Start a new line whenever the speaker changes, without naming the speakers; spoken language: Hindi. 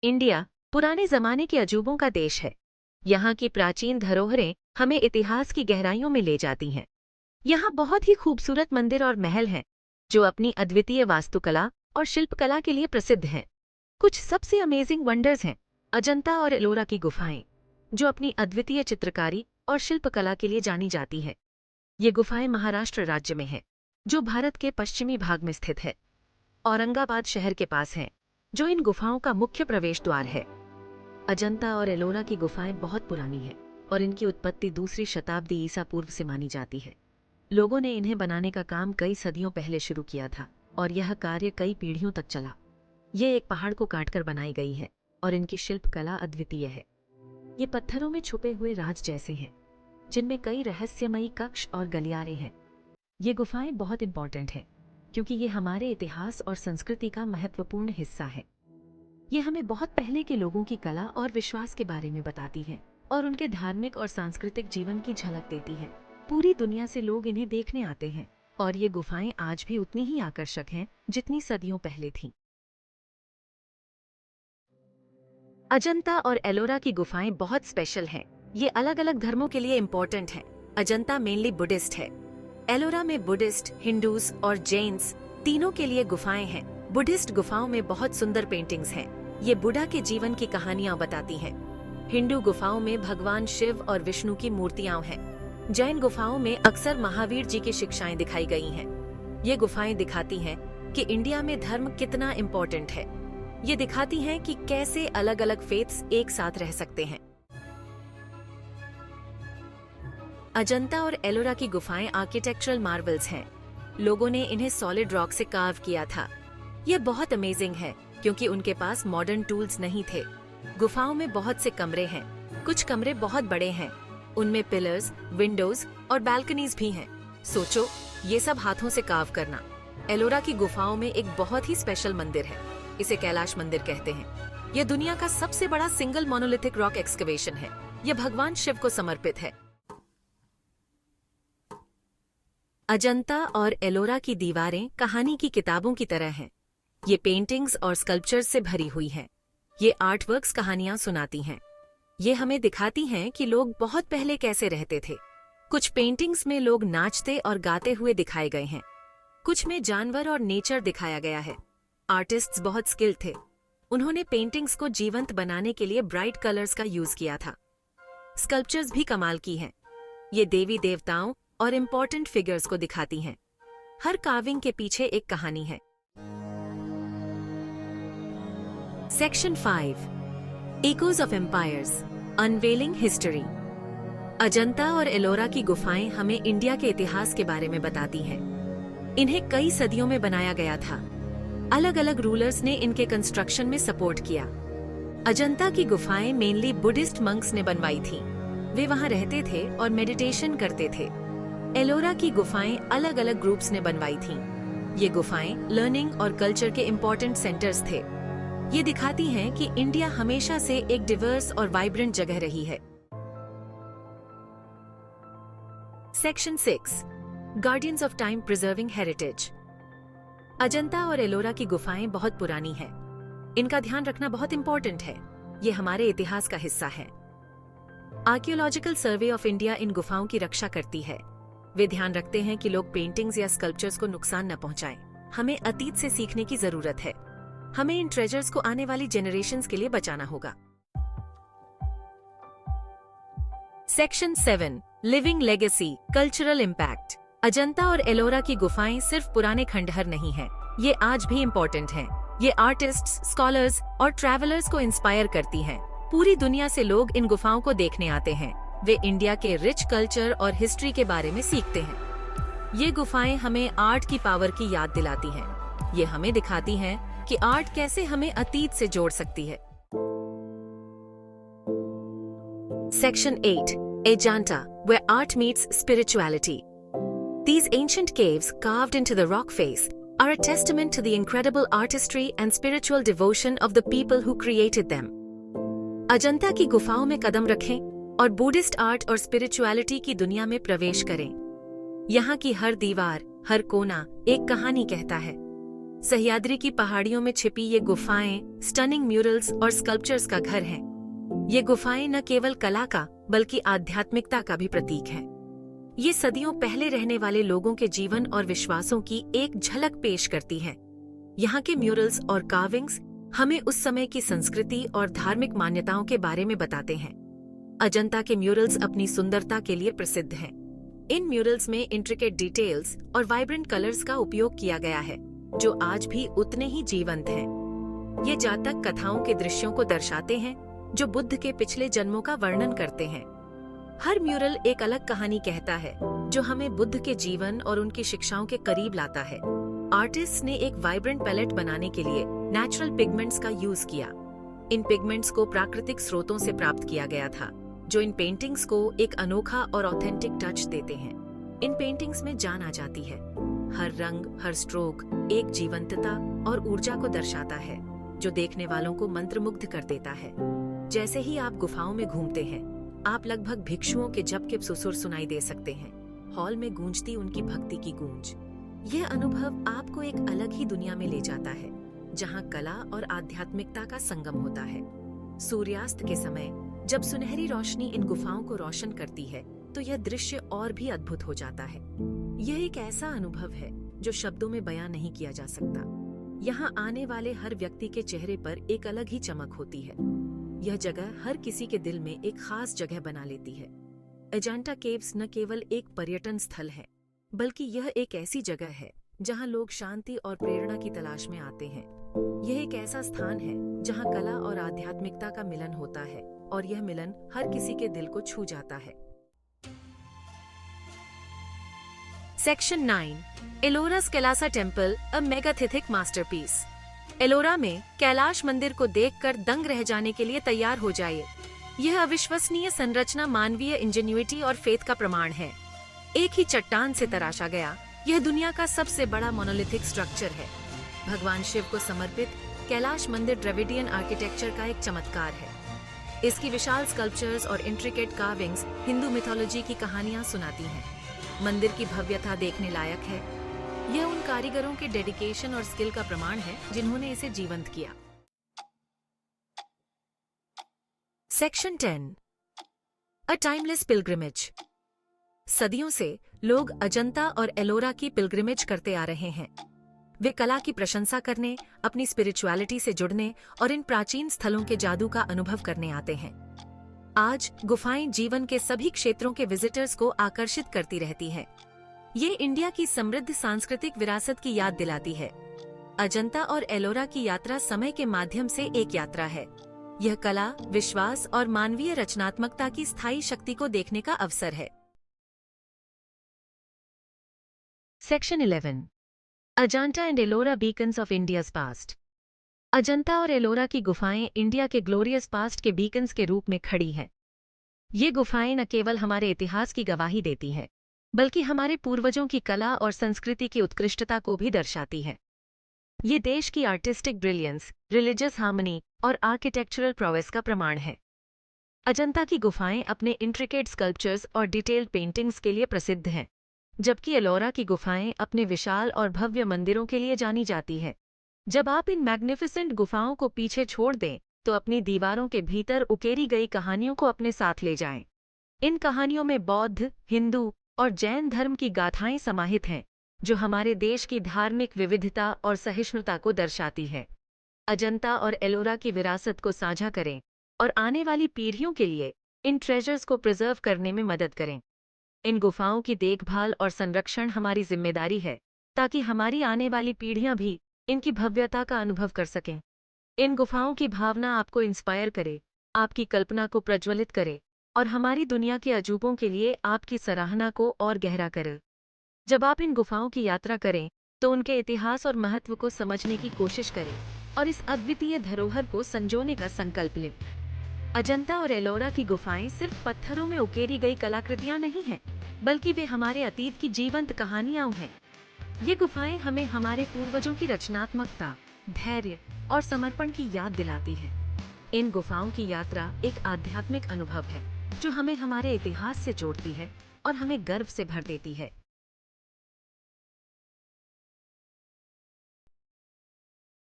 इंडिया पुराने जमाने के अजूबों का देश है। यहाँ की प्राचीन धरोहरें हमें इतिहास की गहराइयों में ले जाती हैं। यहाँ बहुत ही खूबसूरत मंदिर और महल हैं, जो अपनी अद्वितीय वास्तुकला और शिल्पकला के लिए प्रसिद्ध हैं। कुछ सबसे अमेजिंग वंडर्स हैं अजंता और एलोरा की गुफाएं, जो अपनी अद्वितीय चित्रकारी और शिल्पकला के लिए जानी जाती है। ये गुफाएं महाराष्ट्र राज्य में हैं, जो भारत के पश्चिमी भाग में स्थित है। औरंगाबाद शहर के पास हैं, जो इन गुफाओं का मुख्य प्रवेश द्वार है। अजंता और एलोरा की गुफाएं बहुत पुरानी हैं और इनकी उत्पत्ति दूसरी शताब्दी ईसा पूर्व से मानी जाती है। लोगों ने इन्हें बनाने का काम कई सदियों पहले शुरू किया था और यह कार्य कई पीढ़ियों तक चला। ये एक पहाड़ को काटकर बनाई गई है और इनकी शिल्पकला अद्वितीय है। ये पत्थरों में छुपे हुए राज जैसे हैं, जिनमें कई रहस्यमयी कक्ष और गलियारे हैं। ये गुफाएं बहुत इंपॉर्टेंट हैं क्योंकि ये हमारे इतिहास और संस्कृति का महत्वपूर्ण हिस्सा है। ये हमें बहुत पहले के लोगों की कला और विश्वास के बारे में बताती हैं और उनके धार्मिक और सांस्कृतिक जीवन की झलक देती हैं। पूरी दुनिया से लोग इन्हें देखने आते हैं और ये गुफाएं आज भी उतनी ही आकर्षक हैं जितनी सदियों पहले थीं। अजंता और एलोरा की गुफाएं बहुत स्पेशल हैं। ये अलग अलग धर्मों के लिए इम्पोर्टेंट हैं। अजंता मेनली बुद्धिस्ट है। एलोरा में बुद्धिस्ट, हिंदूज और जैन्स तीनों के लिए गुफाएं हैं। बुद्धिस्ट गुफाओं में बहुत सुंदर पेंटिंग्स हैं। ये बुद्धा के जीवन की कहानियां बताती हैं। हिंदू गुफाओं में भगवान शिव और विष्णु की मूर्तियां हैं। जैन गुफाओं में अक्सर महावीर जी की शिक्षाएं दिखाई गई हैं। ये गुफाएं दिखाती हैं कि इंडिया में धर्म कितना इम्पोर्टेंट है। ये दिखाती हैं कि कैसे अलग अलग फेथ्स एक साथ रह सकते हैं। अजंता और एलोरा की गुफाएं आर्किटेक्चरल मार्वल्स हैं। लोगों ने इन्हें सॉलिड रॉक से कार्व किया था। ये बहुत अमेजिंग है क्योंकि उनके पास मॉडर्न टूल्स नहीं थे। गुफाओं में बहुत से कमरे हैं। कुछ कमरे बहुत बड़े हैं। उनमें पिलर्स, विंडोज और बालकनीज भी हैं। सोचो, ये सब हाथों से कार्व करना। एलोरा की गुफाओं में एक बहुत ही स्पेशल मंदिर है। इसे कैलाश मंदिर कहते हैं। यह दुनिया का सबसे बड़ा सिंगल मोनोलिथिक रॉक एक्सकवेशन है। यह भगवान शिव को समर्पित है। अजंता और एलोरा की दीवारें कहानी की किताबों की तरह हैं। ये पेंटिंग्स और स्कल्पचर्स से भरी हुई हैं। ये आर्टवर्क्स कहानियां सुनाती हैं। ये हमें दिखाती हैं कि लोग बहुत पहले कैसे रहते थे। कुछ पेंटिंग्स में लोग नाचते और गाते हुए दिखाए गए हैं। कुछ में जानवर और नेचर दिखाया गया है। आर्टिस्ट्स बहुत स्किल्ड थे। उन्होंने पेंटिंग्स को जीवंत बनाने के लिए ब्राइट कलर्स का यूज किया था। स्कल्पचर्स भी कमाल की हैं। ये देवी देवताओं और इम्पोर्टेंट फिगर्स को दिखाती हैं। हर कार्विंग के पीछे एक कहानी है। Section 5 Echoes of Empires Unveiling History। Ajanta और एलोरा की गुफाएं हमें इंडिया के इतिहास के बारे में बताती हैं। इन्हें कई सदियों में बनाया गया था। अलग अलग रूलर्स ने इनके कंस्ट्रक्शन में सपोर्ट किया। अजंता की गुफाएं मेनली बुद्धिस्ट मंक्स ने बनवाई थीं। वे वहां रहते थे और मेडिटेशन करते थे। एलोरा की गुफाएं अलग अलग ग्रुप्स ने बनवाई थीं। ये गुफाएं लर्निंग और कल्चर के इम्पोर्टेंट सेंटर्स थे। ये दिखाती हैं कि इंडिया हमेशा से एक डिवर्स और वाइब्रेंट जगह रही है। Section 6 guardians of time preserving heritage. Ajanta और एलोरा की गुफाएं बहुत पुरानी हैं। इनका ध्यान रखना बहुत इम्पोर्टेंट है। ये हमारे इतिहास का हिस्सा है। Archaeological survey of India in गुफाओं की रक्षा करती है। वे ध्यान रखते हैं कि लोग पेंटिंग्स या स्कल्पचर्स को नुकसान न पहुंचाएं। हमें अतीत से सीखने की जरूरत है। हमें इन ट्रेजर्स को आने वाली जेनरेशंस के लिए बचाना होगा। Section 7 living legacy cultural impact. Ajanta और एलोरा की गुफाएं सिर्फ पुराने खंडहर नहीं हैं। ये आज भी इम्पोर्टेंट हैं। ये आर्टिस्ट्स, स्कॉलर्स और ट्रैवलर्स को इंस्पायर करती हैं। पूरी दुनिया से लोग इन गुफाओं को देखने आते हैं। वे इंडिया के रिच कल्चर और हिस्ट्री के बारे में सीखते हैं। ये गुफाएं हमें आर्ट की पावर की याद दिलाती हैं। ये हमें दिखाती हैं कि आर्ट कैसे हमें अतीत से जोड़ सकती है। Section 8 Ajanta, where art meets spirituality. These ancient caves carved into the rock face are a testament to the incredible artistry and spiritual devotion of the people who created them. Ajanta की गुफाओं में कदम रखें और बुद्धिस्ट आर्ट और स्पिरिचुअलिटी की दुनिया में प्रवेश करें। यहाँ की हर दीवार, हर कोना एक कहानी कहता है। सह्याद्री की पहाड़ियों में छिपी ये गुफाएं स्टनिंग म्यूरल्स और स्कल्पचर्स का घर हैं। ये गुफाएं न केवल कला का बल्कि आध्यात्मिकता का भी प्रतीक हैं। ये सदियों पहले रहने वाले लोगों के जीवन और विश्वासों की एक झलक पेश करती हैं। यहाँ के म्यूरल्स और कार्विंग्स हमें उस समय की संस्कृति और धार्मिक मान्यताओं के बारे में बताते हैं। अजंता के म्यूरल्स अपनी सुंदरता के लिए प्रसिद्ध हैं। इन म्यूरल्स में इंट्रिकेट डिटेल्स और वाइब्रेंट कलर्स का उपयोग किया गया है, जो आज भी उतने ही जीवंत हैं। ये जातक कथाओं के दृश्यों को दर्शाते हैं, जो बुद्ध के पिछले जन्मों का वर्णन करते हैं। हर म्यूरल एक अलग कहानी कहता है, जो हमें बुद्ध के जीवन और उनकी शिक्षाओं के करीब लाता है। आर्टिस्ट ने एक वाइब्रेंट पैलेट बनाने के लिए नेचुरल पिगमेंट्स का यूज किया। इन पिगमेंट्स को प्राकृतिक स्रोतों से प्राप्त किया गया था, जो इन पेंटिंग्स को एक अनोखा और ऑथेंटिक टच देते हैं। इन पेंटिंग्स में जान आ जाती है। हर रंग, हर स्ट्रोक एक जीवंतता और ऊर्जा को दर्शाता है, जो देखने वालों को मंत्रमुग्ध कर देता है। जैसे ही आप गुफाओं में घूमते हैं, आप लगभग भिक्षुओं के जप के सुसुर सुनाई दे सकते हैं। हॉल में गूंजती उनकी भक्ति की गूंज। यह अनुभव आपको एक अलग ही दुनिया में ले जाता है, जहां कला और आध्यात्मिकता का संगम होता है। सूर्यास्त के समय जब सुनहरी रोशनी इन गुफाओं को रोशन करती है, तो यह दृश्य और भी अद्भुत हो जाता है। यह एक ऐसा अनुभव है जो शब्दों में बयां नहीं किया जा सकता। यहाँ आने वाले हर व्यक्ति के चेहरे पर एक अलग ही चमक होती है। यह जगह हर किसी के दिल में एक खास जगह बना लेती है। अजंता केव्स न केवल एक पर्यटन स्थल है, बल्कि यह एक ऐसी जगह है जहाँ लोग शांति और प्रेरणा की तलाश में आते हैं। यह एक ऐसा स्थान है जहाँ कला और आध्यात्मिकता का मिलन होता है, और यह मिलन हर किसी के दिल को छू जाता है। सेक्शन 9, एलोरा's कैलासा टेम्पल, अ मेगालिथिक मास्टरपीस। एलोरा में कैलाश मंदिर को देखकर दंग रह जाने के लिए तैयार हो जाइए। यह अविश्वसनीय संरचना मानवीय इंजेन्युइटी और फेथ का प्रमाण है। एक ही चट्टान से तराशा गया, यह दुनिया का सबसे बड़ा मोनोलिथिक स्ट्रक्चर है। भगवान शिव को समर्पित कैलाश मंदिर द्रविडियन आर्किटेक्चर का एक चमत्कार है। इसकी विशाल स्कल्पचर्स और इंट्रिकेट कार्विंग्स हिंदू मिथोलॉजी की कहानियां सुनाती हैं। मंदिर की भव्यता देखने लायक है। यह उन कारीगरों के डेडिकेशन और स्किल का प्रमाण है जिन्होंने इसे जीवंत किया। Section 10, a timeless pilgrimage. सदियों से लोग अजंता और एलोरा की पिलग्रिमेज करते आ रहे हैं। वे कला की प्रशंसा करने, अपनी स्पिरिचुअलिटी से जुड़ने और इन प्राचीन स्थलों के जादू का अनुभव करने आते हैं। आज गुफाएं जीवन के सभी क्षेत्रों के विजिटर्स को आकर्षित करती रहती है। ये इंडिया की समृद्ध सांस्कृतिक विरासत की याद दिलाती है। अजंता और एलोरा की यात्रा समय के माध्यम से एक यात्रा है। यह कला, विश्वास और मानवीय रचनात्मकता की स्थायी शक्ति को देखने का अवसर है। Section 11, Ajanta and Ellora Bacon's of India's past. Ajanta और एलोरा की गुफाएं इंडिया के ग्लोरियस पास्ट के बीकन्स के रूप में खड़ी हैं। ये गुफाएं न केवल हमारे इतिहास की गवाही देती हैं, बल्कि हमारे पूर्वजों की कला और संस्कृति की उत्कृष्टता को भी दर्शाती है। ये देश की आर्टिस्टिक ब्रिलियंस, रिलीजियस हार्मनी और आर्किटेक्चरल प्रोवेस का प्रमाण है। अजंता की गुफाएं अपने इंट्रिकेट स्कल्पचर्स और डिटेल्ड पेंटिंग्स के लिए प्रसिद्ध हैं, जबकि एलोरा की गुफाएं अपने विशाल और भव्य मंदिरों के लिए जानी जाती हैं। जब आप इन मैग्निफिसेंट गुफाओं को पीछे छोड़ दें, तो अपनी दीवारों के भीतर उकेरी गई कहानियों को अपने साथ ले जाएं। इन कहानियों में बौद्ध, हिंदू और जैन धर्म की गाथाएं समाहित हैं, जो हमारे देश की धार्मिक विविधता और सहिष्णुता को दर्शाती है। अजंता और एलोरा की विरासत को साझा करें और आने वाली पीढ़ियों के लिए इन ट्रेजर्स को प्रिजर्व करने में मदद करें। इन गुफाओं की देखभाल और संरक्षण हमारी जिम्मेदारी है, ताकि हमारी आने वाली पीढ़ियां भी इनकी भव्यता का अनुभव कर सकें। इन गुफाओं की भावना आपको इंस्पायर करे, आपकी कल्पना को प्रज्वलित करे और हमारी दुनिया के अजूबों के लिए आपकी सराहना को और गहरा करे। जब आप इन गुफाओं की यात्रा करें, तो उनके इतिहास और महत्व को समझने की कोशिश करें और इस अद्वितीय धरोहर को संजोने का संकल्प लें। अजंता और एलोरा की गुफाएं सिर्फ पत्थरों में उकेरी गई कलाकृतियां नहीं हैं, बल्कि वे हमारे अतीत की जीवंत कहानियां हैं। ये गुफाएं हमें हमारे पूर्वजों की रचनात्मकता, धैर्य और समर्पण की याद दिलाती है। इन गुफाओं की यात्रा एक आध्यात्मिक अनुभव है, जो हमें हमारे इतिहास से जोड़ती है और हमें गर्व से भर देती है।